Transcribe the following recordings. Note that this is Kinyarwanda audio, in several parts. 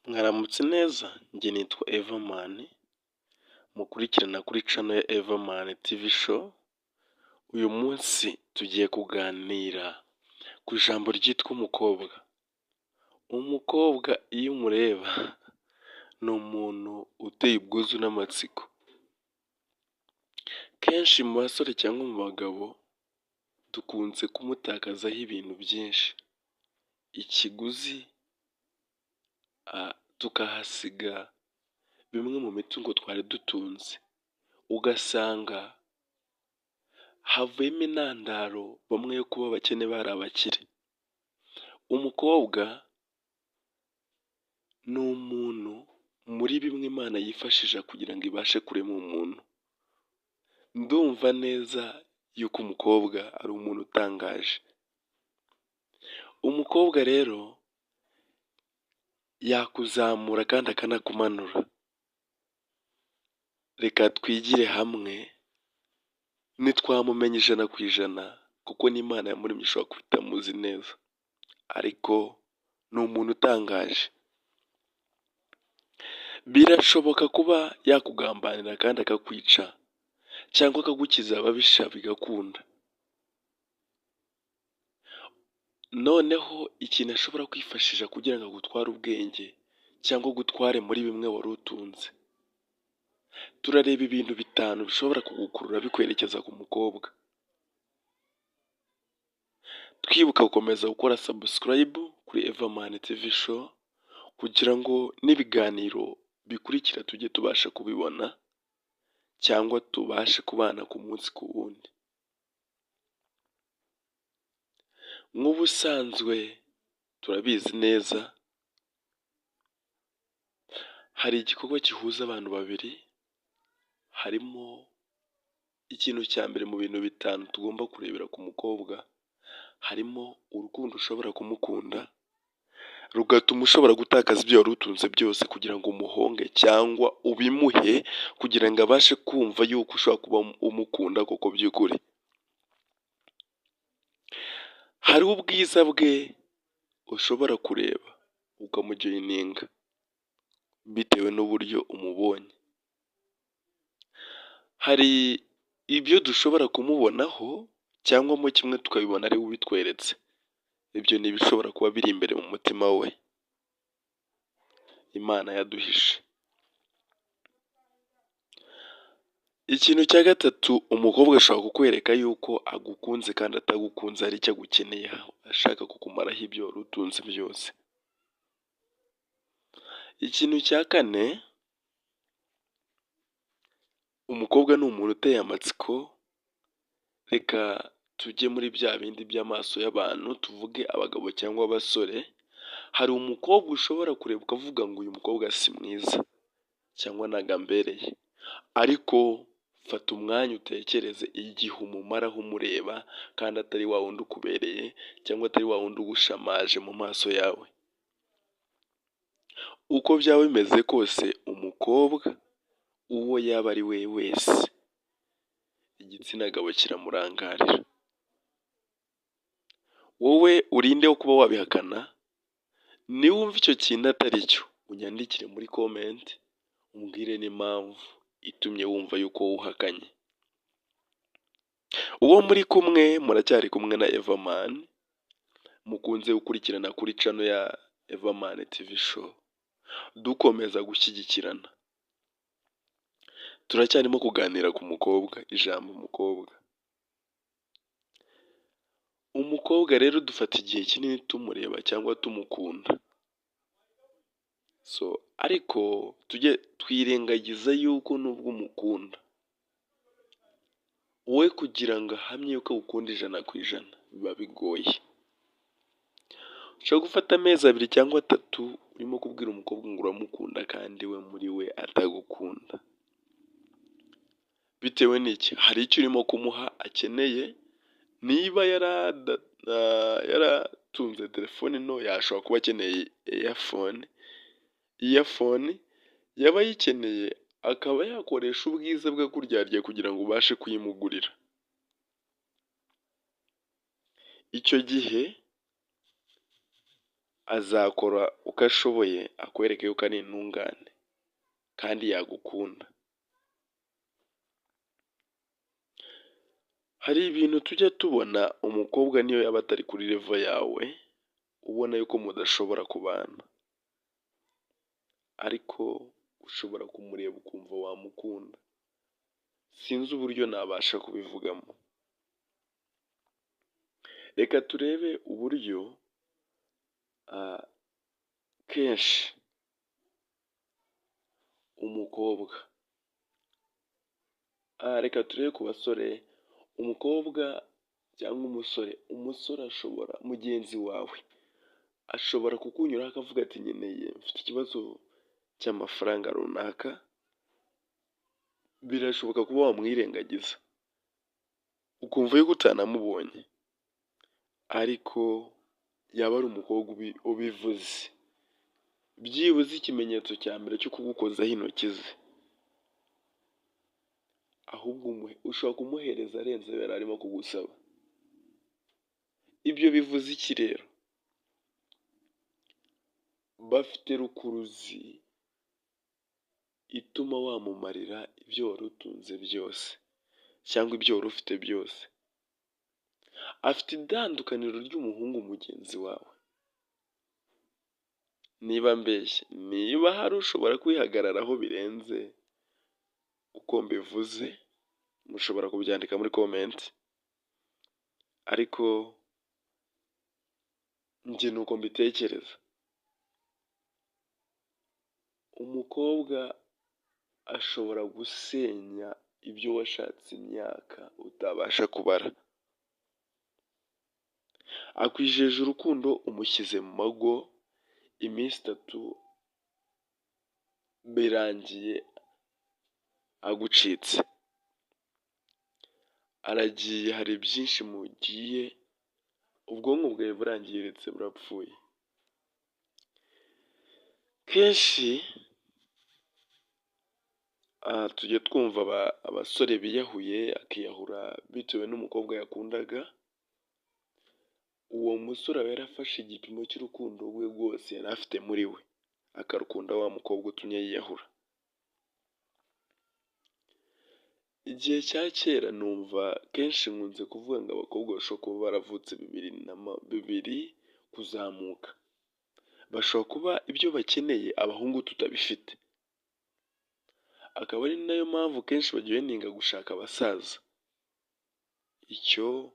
Mwaramutse neza, njye nitwa Everman, mukurikirana kuri channel ya Everman TV show. Uyu munsi tugiye kuganira ku ijambo ryitwa umukobwa. Umukobwa iyo umureba ni umuntu uteye ubwuzu n'amatsiko. Kenshi mu basore cyangwa mu bagabo dukunze kumutakazaho ibintu byinshi, ikiguzi tukahasiga bimwe mu mitungo twari dutunze, ugasanga havuyemo intandaro bamwe yo kuba abakene bari abakire. Umukobwa ni umuntu muri bimwe Imana yifashisha kugira ngo ibashe kurema umuntu. Ndumva neza yuko umukobwa ari umuntu utangaje. Umukobwa rero yakuzamura kandi akanakumanura. Reka twigire hamwe, ntitwamumenya ijana ku ijana kuko n'Imana yamuremye ishobora kuba itamuzi neza, ariko ni umuntu utangaje. Birashoboka kuba yakugambanira kandi akakwica cyangwa akagukiza ababisha bigakunda. Noneho ikintu ashobora kwifashisha kugira ngo agutware ubwenge cyangwa agutware muri bimwe wari utunze. Turareba ibintu bitanu bishobora kugukurura bikwerekeza ku mukobwa. Twibuka gukomeza gukora subscribe kuri Everman TV show kugira ngo n'ibiganiro bikurikira tujye tubasha kubibona cyangwa tubashe kubana ku munsi ku wundi. Nk'ubusanzwe turabizi neza, hari igikorwa gihuza abantu babiri, harimo ikintu cya mbere mu bintu bitanu tugomba kurebera ku mukobwa, harimo urukundo ushobora kumukunda rugatuma ushobora gutakaza ibyo wari utunze byose kugira ngo umuhonge cyangwa ubimuhe kugira ngo abashe kumva yuko ushobora kuba umukunda koko by'ukuri. Hari ubwiza bwe ushobora kureba ukamujoyininga bitewe n'uburyo umubonye. Hari ibyo dushobora kumubonaho cyangwa mo kimwe tukabibona ari we ubitweretse. Ibyo ni ibishobora kuba biri imbere mu mutima we, Imana yaduhishe. Ikintu cya gatatu, umukobwa ashobora kukwereka yuko agukunze kandi atagukunze, hari icyo agukeneye, ashaka kukumaraho ibyo wari utunze byose. Ikintu cya kane, umukobwa ni umuntu uteye amatsiko. Reka tujye muri bya bindi by'amaso y'abantu, tuvuge abagabo cyangwa abasore. Hari umukobwa ushobora kureba ukavuga ngo uyu mukobwa si mwiza cyangwa ntago ambereye, ariko fata umwanya utekereze igihe umumaraho umureba kandi atari wa wundi ukubereye cyangwa atari wa wundi ugushamaje mu maso yawe. Uko byaba bimeze kose, umukobwa uwo yaba ari we wese, igitsina gabo kiramurangarira. Wowe urinde wo kuba wabihakana. Niwumva icyo kintu atari cyo, unyandikire muri comment umbwire n'impamvu itumye wumva yuko uhakanye. Uwo muri kumwe muracyari kumwe na Everman, mukunze gukurikirana kuri channel ya Everman TV show, dukomeza gushyigikirana. Turacyarimo kuganira ku mukobwa, ijambo umukobwa. Umukobwa rero dufata igihe kinini tumureba cyangwa tumukunda. Ariko tujye twirengagiza yuko nubwo umukunda, wowe kugira ngo ahamye yuko agukunda ijana ku ijana biba bigoye. Ushobora gufata amezi 2 cyangwa 3 urimo kubwira umukobwa ngo uramukunda kandi we muri we atagukunda. Bitewe n'iki? Hari icyo urimo kumuha akeneye. Niba yaratunze telefone nto, yashobora kuba akeneye earphone yaba ayikeneye, akaba yakoresha ubwiza bwe kuryarya kugira ngo ubashe kuyimugurira. Icyo gihe azakora uko ashoboye akwereke yuko ari intungane kandi yagukunda. Hari ibintu tujya tubona umukobwa niyo yaba atari kuri level yawe ubona yuko mudashobora kubana, ariko ushobora kumureba ukumva wamukunda. Sinzi uburyo nabasha kubivugamo. Reka turebe uburyo kenshi umukobwa, reka turebe ku basore, umukobwa cyangwa umusore ashobora, mugenzi wawe ashobora kukunyuraho akavuga ati nkeneye, mfite ikibazo cy'amafaranga runaka, birashoboka kuba wamwirengagiza ukumva yuko utanamubonye, ariko yaba ari umukobwa ubivuze, byibuze ikimenyetso cya mbere cyo kugukozaho intoki ze, ahubwo ushobora kumuhereza arenze ayo yari arimo kugusaba. Ibyo bivuze iki rero? Bafite rukuruzi ituma wamumarira ibyo wari utunze byose cyangwa ibyo wari ufite byose. Afite itandukaniro ry'umuhungu mugenzi wawe. Niba mbeshye, niba hari ushobora kwihagararaho birenze uko mbivuze, mushobora kubyandika muri comment, ariko njye nuko mbitekereza. Umukobwa ashobora gusenya ibyo washatse imyaka utabasha kubara. Akwijeje urukundo, umushyize mu mago, iminsi 3 birangiye agucitse. Aragiye, hari byinshi mugiye, ubwonko bwawe burangiritse, burapfuye. Kenshi tujya twumva abasore biyahuye, akiyahura bitewe n'umukobwa yakundaga. Uwo musore aba yarafashe igipimo cy'urukundo rwe rwose yari afite muri we, akarukunda wa mukobwa utumye yiyahura. Igihe cya kera numva kenshi nkunze kuvuga ngo abakobwa bashobora kuba baravutse 2000 kuzamuka, bashobora kuba ibyo bakeneye abahungu tutabifite. Akaba ari nayo mpamvu kenshi bagiye gushaka abasaza. Icyo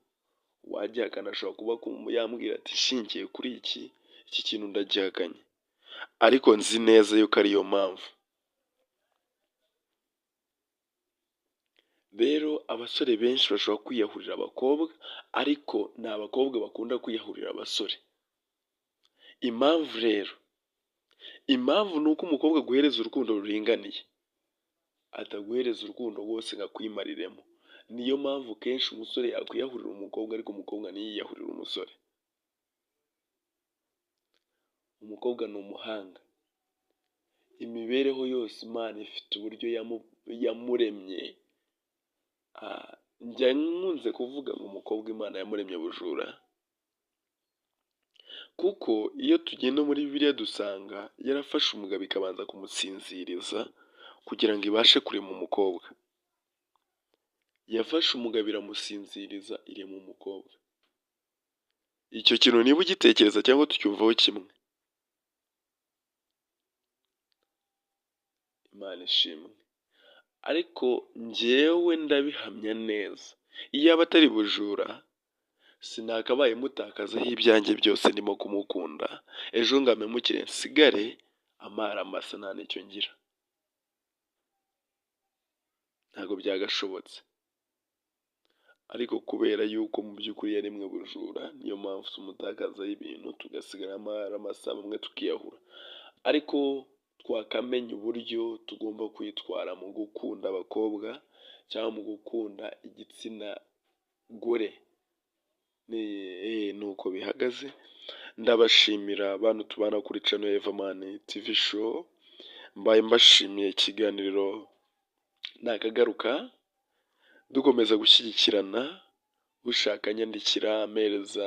wagihakana ashobora kuba yambwira ati shingiye kuri iki kintu ndagihakanye, ariko nzi neza yuko ariyo mpamvu. Rero abasore benshi bashobora kwiyahurira abakobwa, ariko ni abakobwa bakunda kwiyahurira abasore. Impamvu rero, impamvu ni uko umukobwa aguhereza urukundo ruringaniye, ataguhereza urukundo rwose ngo akwimariremo. Niyo mpamvu kenshi umusore yakwiyahurira umukobwa, ariko umukobwa ntiyiyahurire umusore. Umukobwa ni umuhanga. Imibereho yose Imana ifite uburyo yamuremye. Njya nkunze kuvuga ngo umukobwa Imana yamuremye bujura, kuko iyo tugenda muri Bibiliya dusanga yarafashe umugabo ikabanza kumusinziriza kugira ngo ibashe kurema umukobwa. Yafashe umugabo iramusinziriza, irema umukobwa. Icyo kintu niba ugitekereza cyangwa tucyumvaho kimwe, Imana ishimwe. Ariko njyewe ndabihamya neza, iyo aba atari bujura sinakabaye mutakazaho ibyanjye byose ndimo kumukunda, ejo ngo ampemukire nsigare amara masa nta n'icyo ngira. Ntabwo byagashobotse. Ariko kubera yuko mu by'ukuri yarimwe bujura, niyo mpamvu tumutakazaho ibintu tugasigara amara masa, bamwe tukiyahura. Ariko twakamenya uburyo tugomba kwitwara mu gukunda abakobwa cyangwa mu gukunda igitsina gore. Ni uko bihagaze. Ndabashimira abantu tubana kuri channel Everman TV show. Mbaye mbashimiye ikiganiro nakagaruka, dukomeza gushyigikirana. Ushaka nyandikira, ampereza